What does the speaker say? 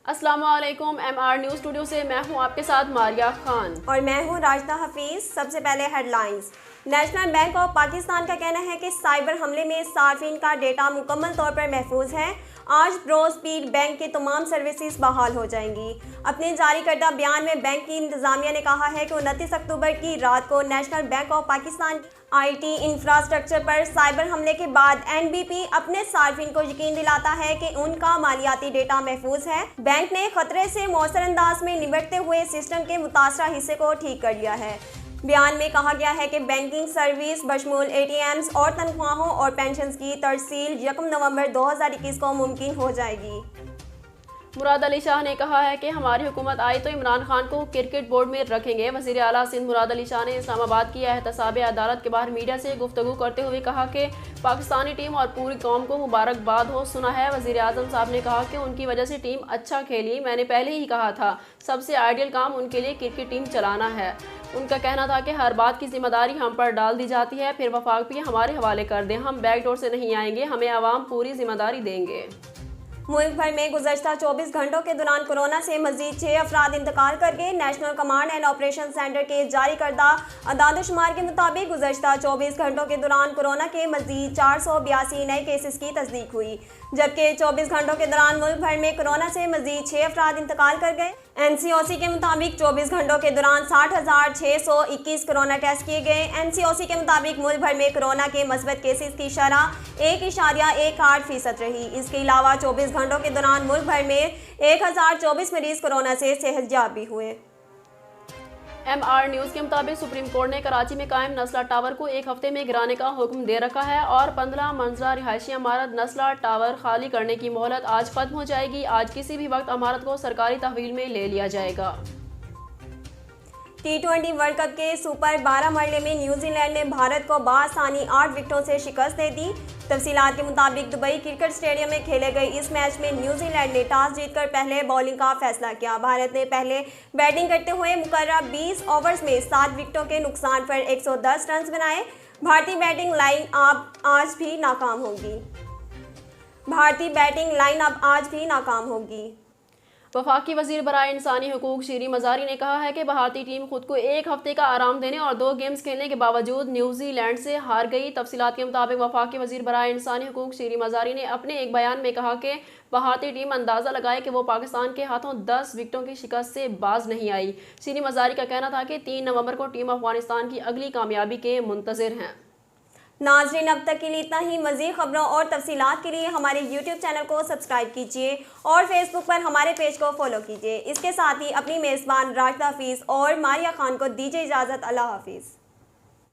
अस्सलाम वालेकुम। MR news studio से मैं हूं आपके साथ मारिया खान और मैं हूं राजदा हफीज। सबसे पहले headlines. National bank of Pakistan का कहना है कि साइबर हमले में सार्फिन का डेटा मुकम्मल तौर पर महफूज है। आज ब्रो स्पीड बैंक के तमाम सर्विसेज बहाल हो जाएंगी। अपने जारी करदा बयान में बैंक की इंतजामिया ने कहा है कि 29 अक्टूबर की रात को national bank of Pakistan IT infrastructure पर साइबर हमले के बाद NBP अपने सार्फिन को यकीन दिलाता है कि उनका मालियाती डेटा महफूज है। बैंक ने खतरे से मौसर अंदाज में निपटते हुए सिस्टम के मुतासरा हिस्से को ठीक कर लिया है। बयान में कहा गया है कि बैंकिंग सर्विस बशमूल ATMs और तनख्वाहों और पेंशन की तरसील 1 नवंबर 2021 को मुमकिन हो जाएगी। मुराद अली शाह ने कहा है कि हमारी हुकूमत आई तो इमरान खान को क्रिकेट बोर्ड में रखेंगे। वज़ीर आला सिंध मुराद अली शाह ने इस्लामाबाद की एहतसाब अदालत के बाहर मीडिया से गुफ्तगू करते हुए कहा कि पाकिस्तानी टीम और पूरी कौम को मुबारकबाद हो। सुना है वज़ीर आज़म साहब ने कहा कि उनकी वजह से टीम अच्छा खेली। मैंने पहले ही कहा था सबसे आइडियल काम उनके लिए क्रिकेट टीम चलाना है। उनका कहना था कि हर बात की जिम्मेदारी हम पर डाल दी जाती है, फिर वफाक भी हमारे हवाले कर दें। हम बैकडोर से नहीं आएंगे, हमें आवाम पूरी जिम्मेदारी देंगे। मुल्क भर में गुज़श्ता 24 घंटों के दौरान कोरोना से मजीद 6 अफराद इंतकाल कर गए। National command and operation centre के जारी करदा अदाद-ओ-शुमार के मुताबिक गुज़श्ता 24 घंटों के दौरान कोरोना के मजीद 482 नए केसेस की तस्दीक हुई, जबकि 24 घंटों के दौरान मुल्क भर में कोरोना से मजीद 6 अफराद इंतकाल कर गए। NCOC के मुताबिक 24 घंटों के दौरान 60,621 कोरोना टेस्ट किए गए। NCOC के मुताबिक मुल्क भर में कोरोना के मस्बत केसेस की शरह 1.18% रही। इसके अलावा 24 घंटों के दौरान मुल्क भर में 1024 मरीज कोरोना से सेहतयाब भी हुए। MR न्यूज़ के मुताबिक सुप्रीम कोर्ट ने कराची में कायम नस्ला टावर को 1 हफ्ते में गिराने का हुक्म दे रखा है और 15 मंजिला रिहायशी इमारत नस्ला टावर खाली करने की मोहलत आज खत्म हो जाएगी। आज किसी भी वक्त इमारत को सरकारी तहवील में ले लिया जाएगा। T20 वर्ल्ड कप के सुपर 12 मरले में न्यूजीलैंड ने भारत को बासानी 8 विकेटों से शिकस्त दे दी। तफसीलात के मुताबिक दुबई क्रिकेट स्टेडियम में खेले गए इस मैच में न्यूजीलैंड ने टॉस जीतकर पहले बॉलिंग का फैसला किया। भारत ने पहले बैटिंग करते हुए मुकर्रर 20 ओवर्स में 7 विकेटों के नुकसान पर 110 रन बनाए। भारतीय बैटिंग लाइन अब आज भी नाकाम होगी। वफाकी वज़ीर बराए इंसानी हुकूक शीरी मज़ारी ने कहा है कि भारतीय टीम खुद को 1 हफ्ते का आराम देने और 2 गेम्स खेलने के बावजूद न्यूजीलैंड से हार गई। तफसीलात के मुताबिक वफाकी वज़ीर बराए इंसानी हुकूक शीरी मज़ारी ने अपने एक बयान में कहा कि भारतीय टीम अंदाज़ा लगाए कि वो पाकिस्तान के हाथों 10 विकेटों की शिकस्त से बाज नहीं आई। शीरी मज़ारी का कहना था कि 3 नवंबर को टीम अफगानिस्तान की अगली कामयाबी के मुंतज़िर हैं। नाज़रीन, अब तक के लिए इतना ही। मज़ीद खबरों और तफसीलात के लिए हमारे YouTube चैनल को सब्सक्राइब कीजिए और फेसबुक पर हमारे पेज को फॉलो कीजिए। इसके साथ ही अपनी मेज़बान राजदा हफीज़ और मारिया खान को दीजिए इजाज़त। अल्लाह हाफिज़।